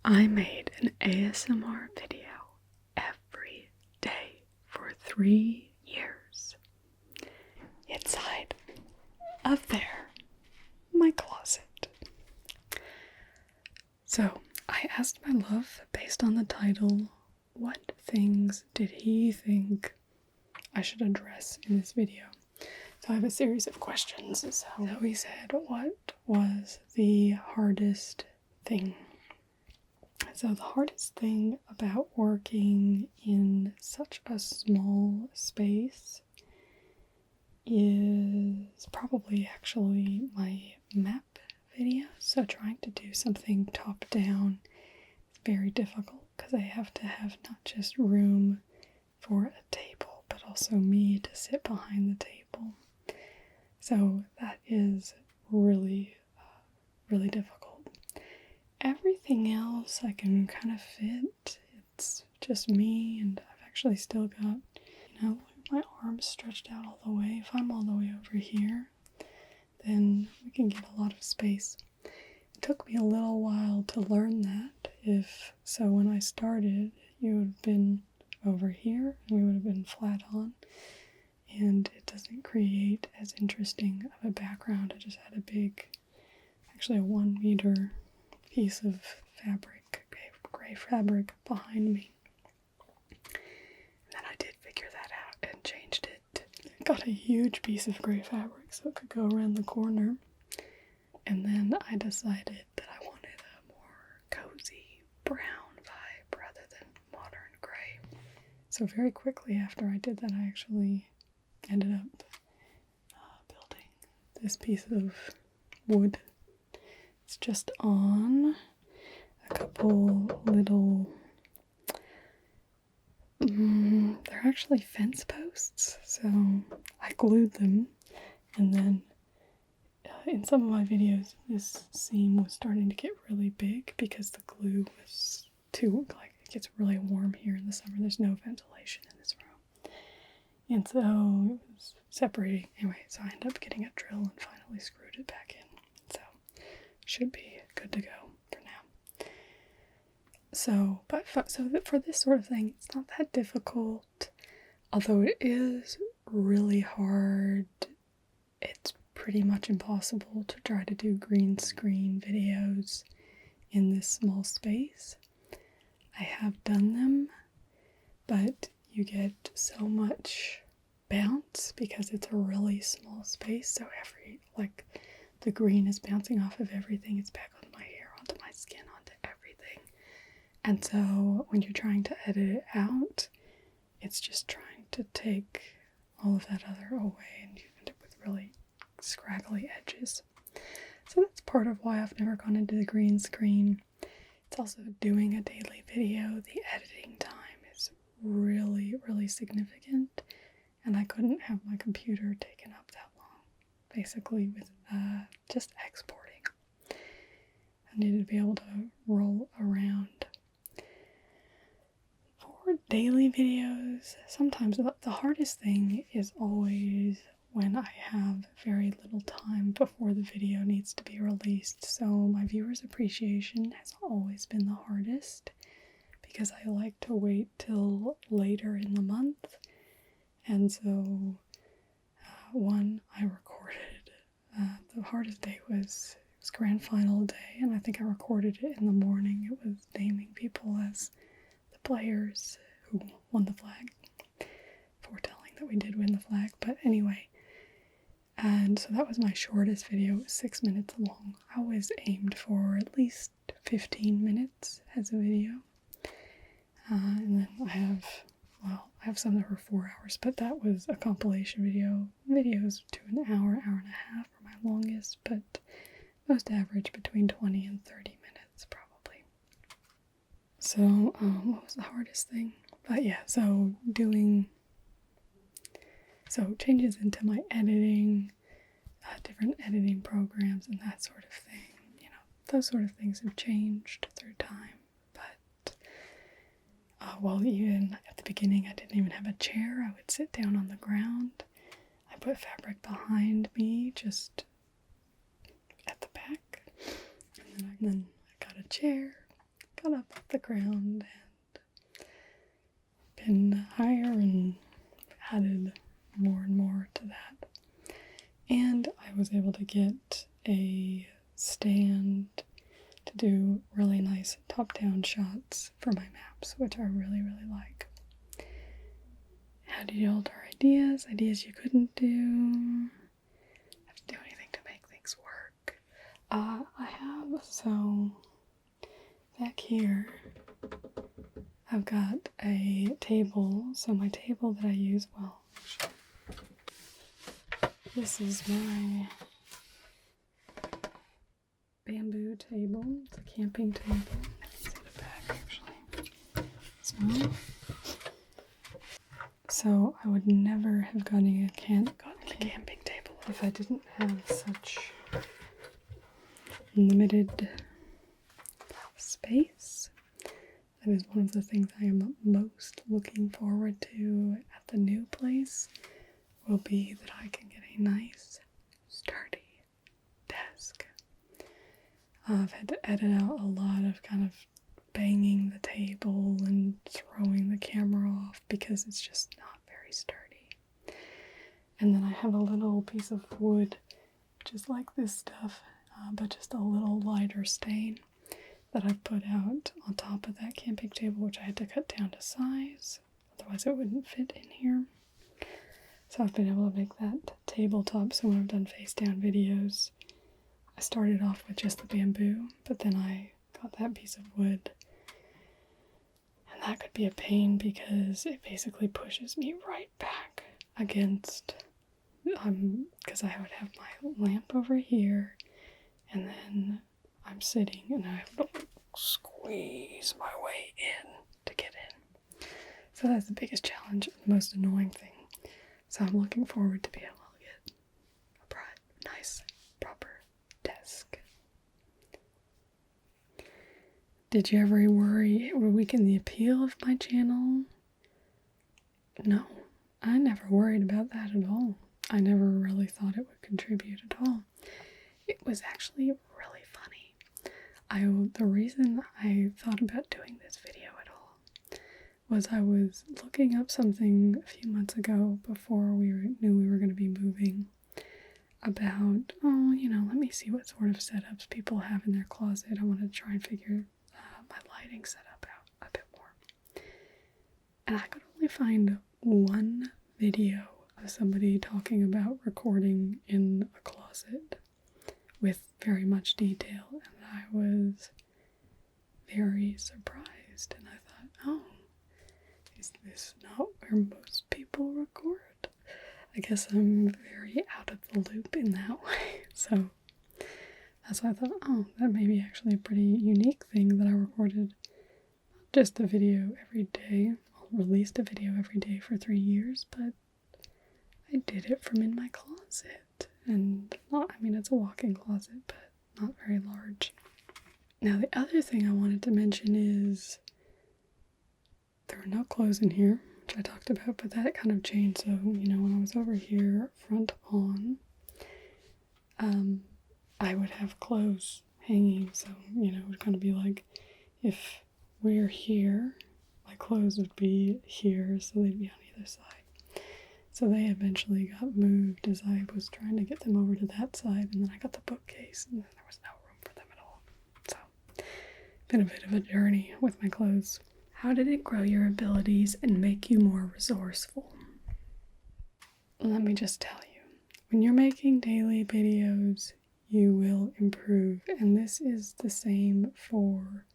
I made an ASMR video every day for 3 years inside of my closet. So I asked my love, based on the title, what things did he think I should address in this video? So I have a series of questions. So he said, what was the hardest thing? So the hardest thing about working in such a small space is probably actually my map video. So trying to do something top down is very difficult because I have to have not just room for a table, but also me to sit behind the table. So that is really, really difficult. Everything else I can kind of fit. It's just me, and I've actually still got, my arms stretched out all the way. If I'm all the way over here, then we can get a lot of space. It took me a little while to learn that. So when I started, you would have been over here, and we would have been flat on, and it doesn't create as interesting of a background. I just had a 1 meter piece of fabric, gray fabric behind me. And then I did figure that out and changed it. Got a huge piece of gray fabric so it could go around the corner. And then I decided that I wanted a more cozy brown vibe rather than modern gray. So very quickly after I did that, I actually ended up building this piece of wood. It's just on a couple little, they're actually fence posts, so I glued them, and then in some of my videos this seam was starting to get really big because the glue was it gets really warm here in the summer. There's no ventilation in this room, and so it was separating. Anyway, so I ended up getting a drill and finally screwed it back in. Should be good to go for now. So for this sort of thing, it's not that difficult, although it is really hard. It's pretty much impossible to try to do green screen videos in this small space. I have done them, but you get so much bounce because it's a really small space, so the green is bouncing off of everything. It's back on my hair, onto my skin, onto everything. And so when you're trying to edit it out, it's just trying to take all of that other away, and you end up with really scraggly edges. So that's part of why I've never gone into the green screen. It's also doing a daily video. The editing time is really, really significant, and I couldn't have my computer taken up that long, basically with just exporting. I needed to be able to roll around. For daily videos, sometimes the hardest thing is always when I have very little time before the video needs to be released. So my viewers' appreciation has always been the hardest because I like to wait till later in the month. And so I recorded. The hardest day was grand final day, and I think I recorded it in the morning. It was naming people as the players who won the flag, foretelling that we did win the flag. But anyway, and so that was my shortest video. It was 6 minutes long. I always aimed for at least 15 minutes as a video. And then I have some that were 4 hours, but that was a compilation video. Videos to an hour, hour and a half are my longest, but most average between 20 and 30 minutes probably. So, what was the hardest thing? But yeah, so changes into my editing, different editing programs and that sort of thing. Those sort of things have changed through time. Even at the beginning, I didn't even have a chair. I would sit down on the ground. I put fabric behind me, just at the back. And then I got a chair, got up off the ground and been higher and added more and more to that. And I was able to get a stand to do really nice top-down shots for my maps, which I really, really like. How did you alter ideas? Ideas you couldn't do? Have to do anything to make things work. I have, so back here, I've got a table. So my table that I use, well, this is my bamboo table. It's a camping table. I can see the back actually. So I would never have gotten a camping table if I didn't have such limited space. That is one of the things I am most looking forward to at the new place, will be that I can get a nice, sturdy desk. I've had to edit out a lot of kind of banging the table and throwing the camera off because it's just not very sturdy. And then I have a little piece of wood, just like this stuff, but just a little lighter stain that I put out on top of that camping table, which I had to cut down to size, otherwise it wouldn't fit in here. So I've been able to make that tabletop, so when I've done face down videos, I started off with just the bamboo, but then I got that piece of wood. And that could be a pain because it basically pushes me right back against, because I would have my lamp over here, and then I'm sitting and I have to squeeze my way in to get in. So that's the biggest challenge, the most annoying thing. So I'm looking forward to be able to get a nice, proper desk. Did you ever worry it would weaken the appeal of my channel? No, I never worried about that at all. I never really thought it would contribute at all. It was actually really funny. The reason I thought about doing this video at all was I was looking up something a few months ago before we knew we were going to be moving about, let me see what sort of setups people have in their closet. I wanted to try and figure my lighting setup out a bit more. And I could only find one video of somebody talking about recording in a closet with very much detail, and I was very surprised, and I thought, oh, is this not where most people record? I guess I'm very out of the loop in that way, so that's why I thought, oh, that may be actually a pretty unique thing that I recorded not just a video every day, released a video every day for 3 years, but I did it from in my closet. And it's a walk-in closet, but not very large. Now, the other thing I wanted to mention is there were no clothes in here, which I talked about, but that kind of changed. So, when I was over here, front on, I would have clothes hanging. So, it would kind of be like, if we're here, my clothes would be here, so they'd be on either side. So they eventually got moved as I was trying to get them over to that side, and then I got the bookcase, and then there was no room for them at all. So, been a bit of a journey with my clothes. How did it grow your abilities and make you more resourceful? Let me just tell you, when you're making daily videos, you will improve, and this is the same for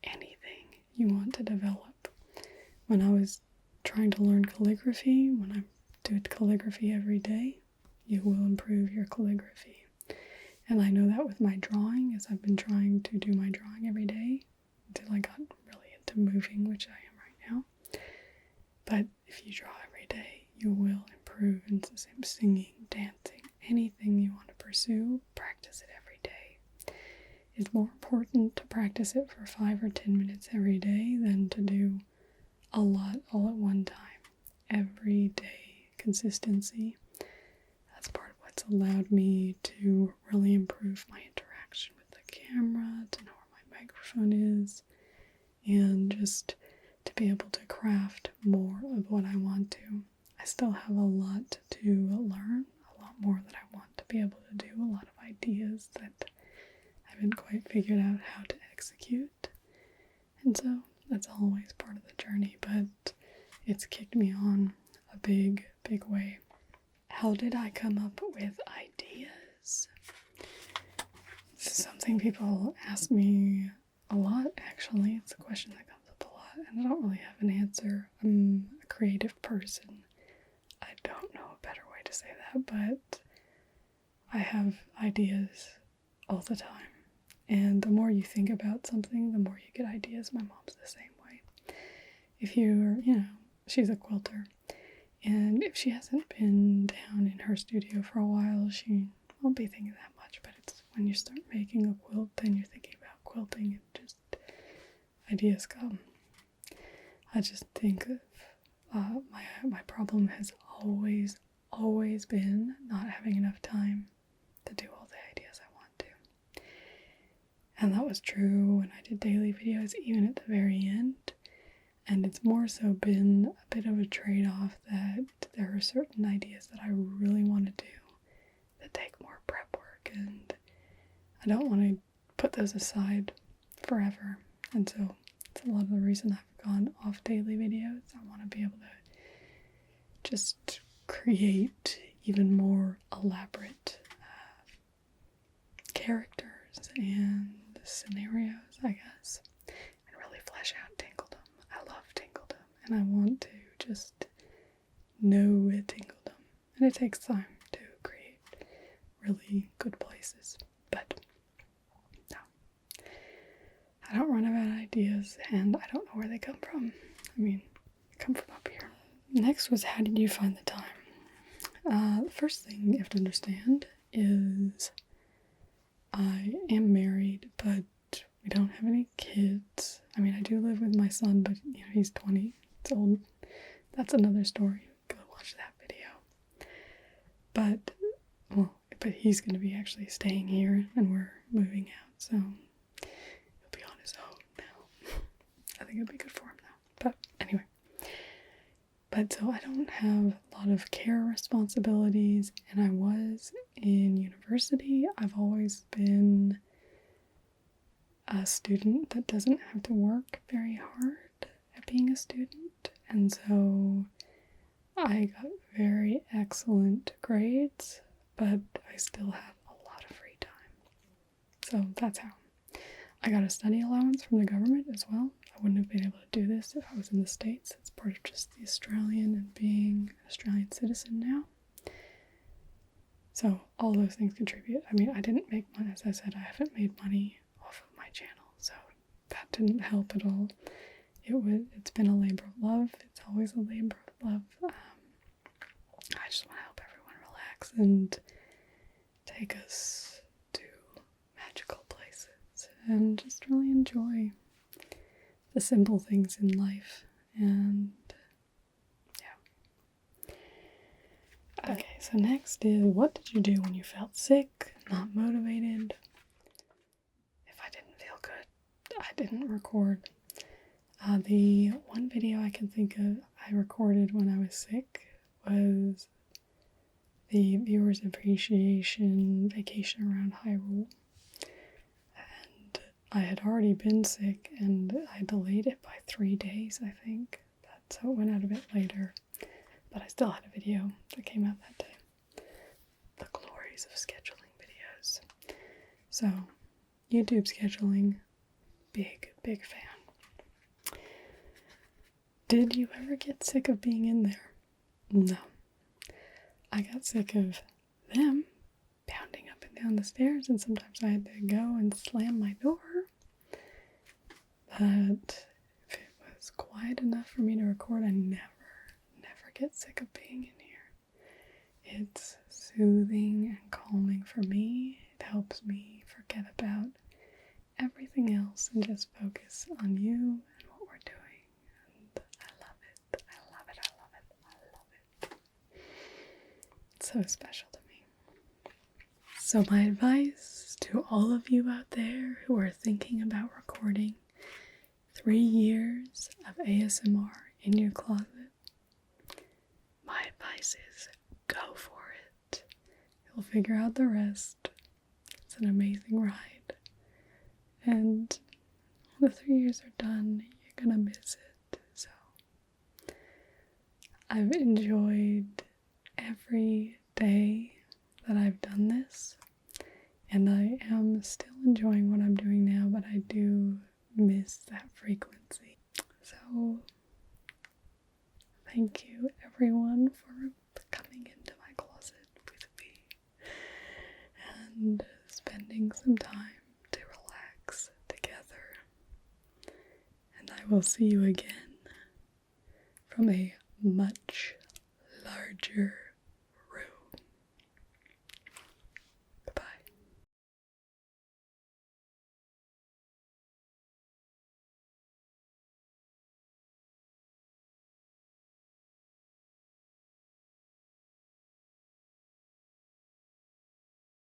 anything you want to develop. When I was trying to learn calligraphy, when I do calligraphy every day, you will improve your calligraphy. And I know that with my drawing, as I've been trying to do my drawing every day until I got really into moving, which I am right now. But if you draw every day, you will improve. And it's the same singing, dancing, anything you want to pursue, practice it every day. It's more important to practice it for 5 or 10 minutes every day than to do a lot all at one time. Every day consistency. That's part of what's allowed me to really improve my interaction with the camera, to know where my microphone is, and just to be able to craft more of what I want to. I still have a lot to learn, a lot more that I want to be able to do, a lot of ideas that I haven't quite figured out how to execute. And so that's always part of the journey, but it's kicked me on a big, big way. How did I come up with ideas? This is something people ask me a lot, actually. It's a question that comes up a lot, and I don't really have an answer. I'm a creative person. I don't know a better way to say that, but I have ideas all the time. And the more you think about something, the more you get ideas. My mom's the same way. If you're, she's a quilter. And if she hasn't been down in her studio for a while, she won't be thinking that much. But it's when you start making a quilt and you're thinking about quilting, and just ideas come. I just think of my problem has always been not having enough time to do all the ideas I want to. And that was true when I did daily videos, even at the very end. And it's more so been a bit of a trade-off that there are certain ideas that I really want to do that take more prep work, and I don't want to put those aside forever. And so it's a lot of the reason I've gone off daily videos. I want to be able to just create even more elaborate characters and scenarios, I guess, and really flesh out Tingledom. I love Tingledom, and I want to just know Tingledom. And it takes time to create really good places. But no, I don't run out of ideas, and I don't know where they come from. I mean, they come from up here. Next was, how did you find the time? The first thing you have to understand is I am married, but we don't have any kids. I mean, I do live with my son, but he's 20. It's old. That's another story. Go watch that video. But he's going to be actually staying here, and we're moving out, so he'll be on his own now. I think it'll be good for him now. But anyway. But so I don't have a lot of care responsibilities, and I was in university. I've always been a student that doesn't have to work very hard at being a student, and so I got very excellent grades, but I still have a lot of free time. So that's how. I got a study allowance from the government as well. I wouldn't have been able to do this if I was in the States. It's part of just the Australian and being an Australian citizen now. So all those things contribute. I mean, I didn't make money. As I said, I haven't made money off of my channel, so that didn't help at all. It's been a labor of love. It's always a labor of love. I just want to help everyone relax and take us to magical places and just really enjoy the simple things in life. And yeah. Okay, so next is, what did you do when you felt sick, not motivated? If I didn't feel good, I didn't record. The one video I can think of I recorded when I was sick was the Viewers Appreciation Vacation Around Hyrule. And I had already been sick, and I delayed it by 3 days, I think. So it went out a bit later. But I still had a video that came out that day. The glories of scheduling videos. So, YouTube scheduling, big, big fan. Did you ever get sick of being in there? No. I got sick of them pounding up and down the stairs, and sometimes I had to go and slam my door. But if it was quiet enough for me to record, I never get sick of being in here. It's soothing and calming for me. It helps me forget about everything else and just focus on you and what we're doing. And I love it. I love it. I love it. I love it. It's so special to me. So my advice to all of you out there who are thinking about recording, 3 years of ASMR in your closet, my advice is go for it. You'll figure out the rest. It's an amazing ride. And when the 3 years are done, you're gonna miss it. So I've enjoyed every day that I've done this, and I am still enjoying what I'm doing now, but I do miss that frequency. So thank you everyone for coming into my closet with me and spending some time to relax together. And I will see you again from a much larger